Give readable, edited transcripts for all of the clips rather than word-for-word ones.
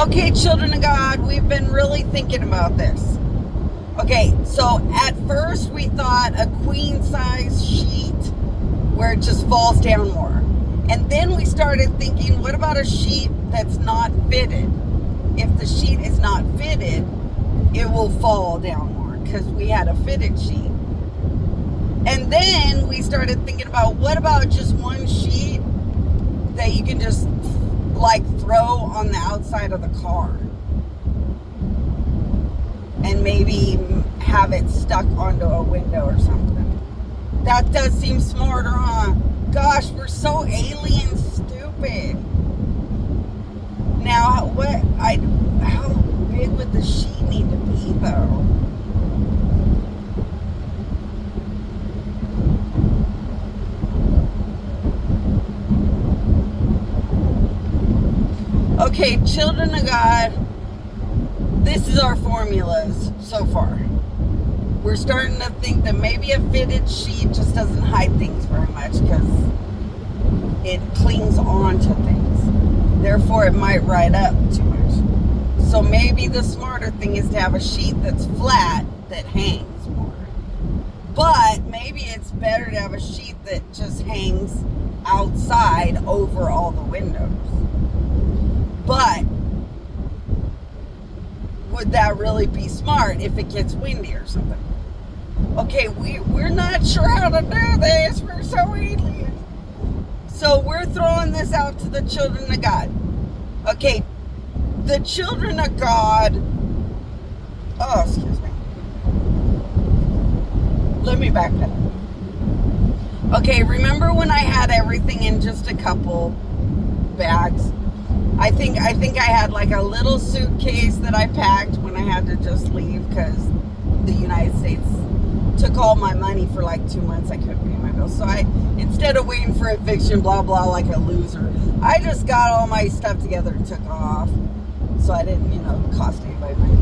Okay, children of God, we've been really thinking about this. Okay, so at first we thought a queen size sheet where it just falls down more. And then we started thinking, what about a sheet that's not fitted? If the sheet is not fitted, it will fall down more because we had a fitted sheet. And then we started thinking about, what about just one sheet that you can just like throw on the outside of the car and maybe have it stuck onto a window or something. That does seem smarter, huh? Gosh, we're so alien stupid. Now, how big would the sheet need to be, though? Okay, children of God, this is our formulas so far. We're starting to think that maybe a fitted sheet just doesn't hide things very much because it clings on to things. Therefore, it might ride up too much. So maybe the smarter thing is to have a sheet that's flat that hangs more. But maybe it's better to have a sheet that just hangs outside over all the windows. But would that really be smart if it gets windy or something? Okay, we're not sure how to do this. We're so alien. So we're throwing this out to the children of God. Okay, the children of God. Oh, excuse me. Let me backpedal. Okay, remember when I had everything in just a couple bags? I think I had like a little suitcase that I packed when I had to just leave because the United States took all my money for like 2 months. I couldn't pay my bills. So instead of waiting for eviction, blah, blah, like a loser, I just got all my stuff together and took off. So I didn't, cost anybody money.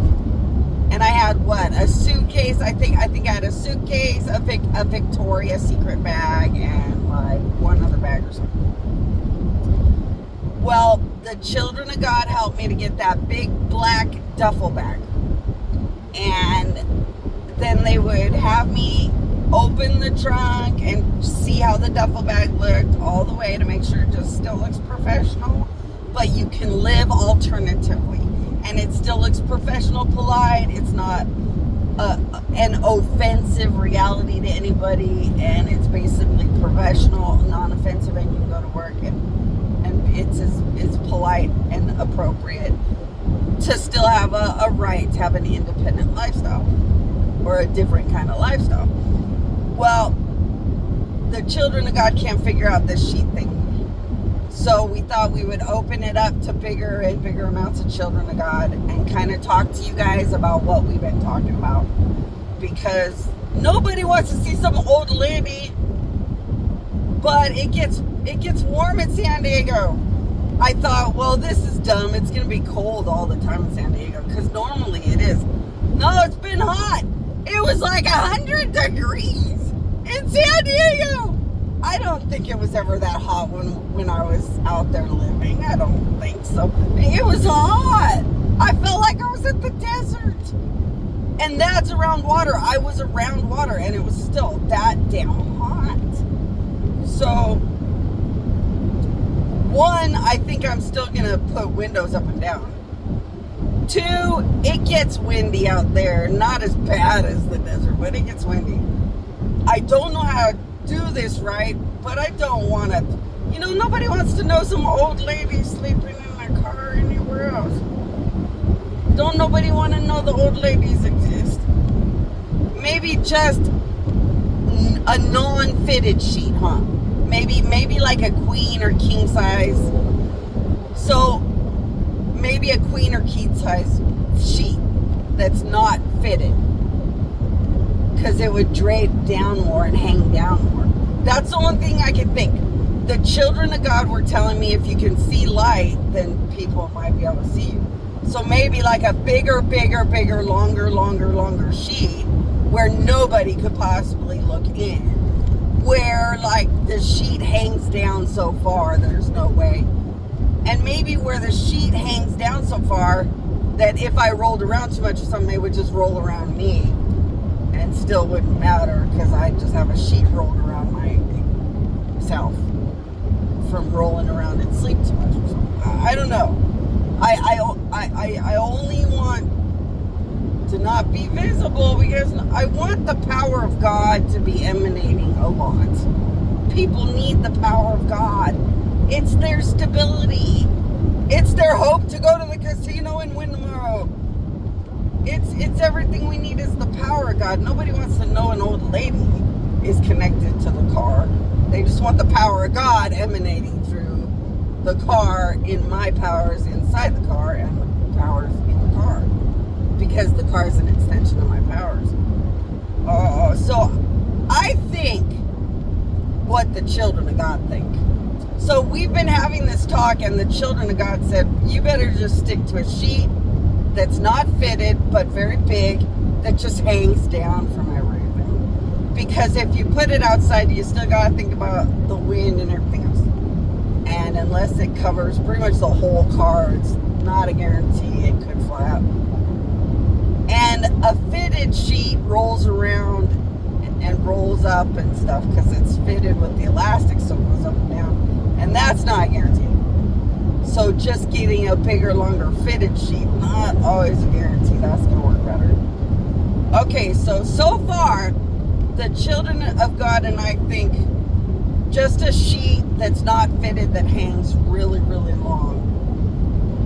And I had a suitcase. I think I had a suitcase, a Victoria's Secret bag, and like one other bag or something. Well, the children of God helped me to get that big black duffel bag. And then they would have me open the trunk and see how the duffel bag looked all the way to make sure it just still looks professional. But you can live alternatively. And it still looks professional, polite. It's not an offensive reality to anybody. And it's basically professional, non-offensive, and you can go to work and it's as polite and appropriate to still have a right to have an independent lifestyle or a different kind of lifestyle. Well, the children of God can't figure out this sheet thing. So we thought we would open it up to bigger and bigger amounts of children of God and kind of talk to you guys about what we've been talking about. Because nobody wants to see some old lady, but it gets warm in San Diego. I thought, well, this is dumb. It's going to be cold all the time in San Diego because normally it is. No, it's been hot. It was like 100 degrees in San Diego. I don't think it was ever that hot when I was out there living. I don't think so. It was hot. I felt like I was at the desert. And that's around water. I was around water and it was still that damn hot. So, one, I think I'm still going to put windows up and down. Two, it gets windy out there. Not as bad as the desert, but it gets windy. I don't know how to do this right, but I don't want to. Nobody wants to know some old lady sleeping in their car or anywhere else. Don't nobody want to know the old ladies exist. Maybe just a non-fitted sheet, huh? Maybe like a queen or king size. So maybe a queen or king size sheet that's not fitted. Because it would drape down more and hang down more. That's the only thing I can think. The children of God were telling me if you can see light, then people might be able to see you. So maybe like a bigger, longer sheet where nobody could possibly look in. Where like the sheet hangs down so far, there's no way And maybe where the sheet hangs down so far that if I rolled around too much or something, they would just roll around me and still wouldn't matter because I just have a sheet rolled around myself from rolling around and sleep too much or something. I don't know. I only want to not be visible because I want the power of God to be emanating a lot. People need the power of God. It's their stability. It's their hope to go to the casino and win tomorrow. It's everything we need is the power of God. Nobody wants to know an old lady is connected to the car. They just want the power of God emanating through the car in my powers inside the car and the powers in the car. Because the car is an extension of my powers. So I think what the children of God think. So we've been having this talk and the children of God said, you better just stick to a sheet that's not fitted but very big that just hangs down from everything. Because if you put it outside, you still got to think about the wind and everything else. And unless it covers pretty much the whole car, it's not a guarantee it could fly out. And a fitted sheet rolls around and rolls up and stuff because it's fitted with the elastic, so it goes up and down. And that's not guaranteed. So just getting a bigger, longer fitted sheet, not always a guarantee that's going to work better. Okay, so far, the children of God and I think just a sheet that's not fitted that hangs really, really long.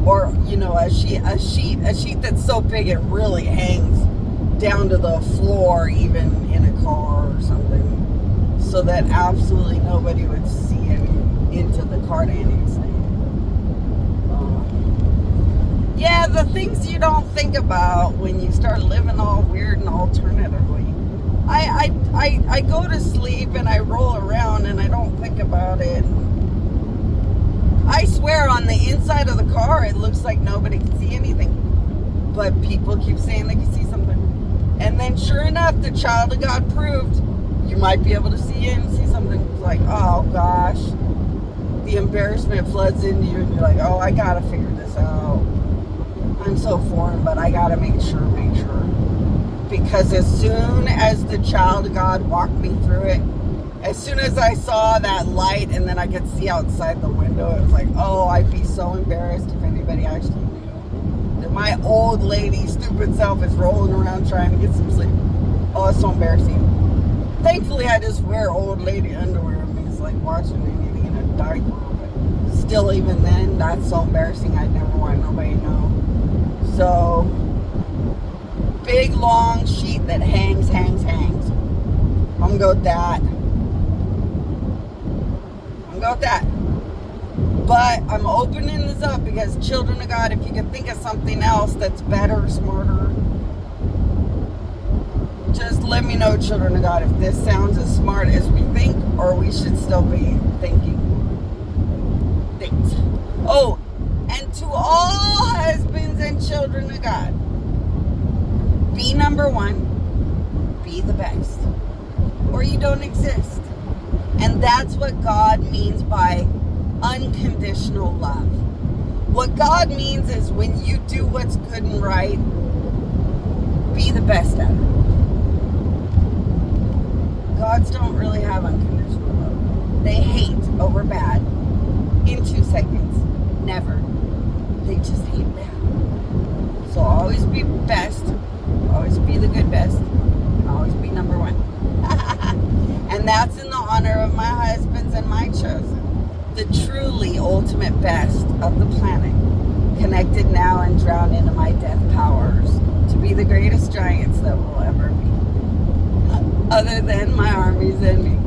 Or, a sheet that's so big it really hangs down to the floor, even in a car or something, so that absolutely nobody would see into the car to any extent. Yeah, the things you don't think about when you start living all weird and alternatively. I go to sleep and I roll around and I don't think about it. I swear on the inside of the car it looks like nobody can see anything. But people keep saying they can see something. And then sure enough, the child of God proved you might be able to see it and see something. It's like, oh gosh. The embarrassment floods into you and you're like, oh, I gotta figure this out. I'm so foreign, but I gotta make sure. Because as soon as the child of God walked me through it, as soon as I saw that light and then I could see outside the window, it was like, oh, I'd be so embarrassed if anybody actually knew that my old lady stupid self is rolling around trying to get some sleep. Oh, it's so embarrassing. Thankfully, I just wear old lady underwear. I mean, it's like watching anything in a diaper. But still, even then, that's so embarrassing. I'd never want nobody to know. So, big, long sheet that hangs. I'm going to go with that. But I'm opening this up because children of God, if you can think of something else that's better, smarter, just let me know, children of God, if this sounds as smart as we think or we should still be thinking things. Oh, and to all husbands and children of God, be number one, be the best, or you don't exist. And that's what God means by unconditional love. What God means is when you do what's good and right, be the best at it. Gods don't really have unconditional love. They hate over bad in 2 seconds. Never. They just hate bad. So always be best. Always be the good best. And always be number one. And that's in the honor of my husbands and my chosen. The truly ultimate best of the planet. Connected now and drowned into my death powers. To be the greatest giants that will ever be. Other than my armies and me.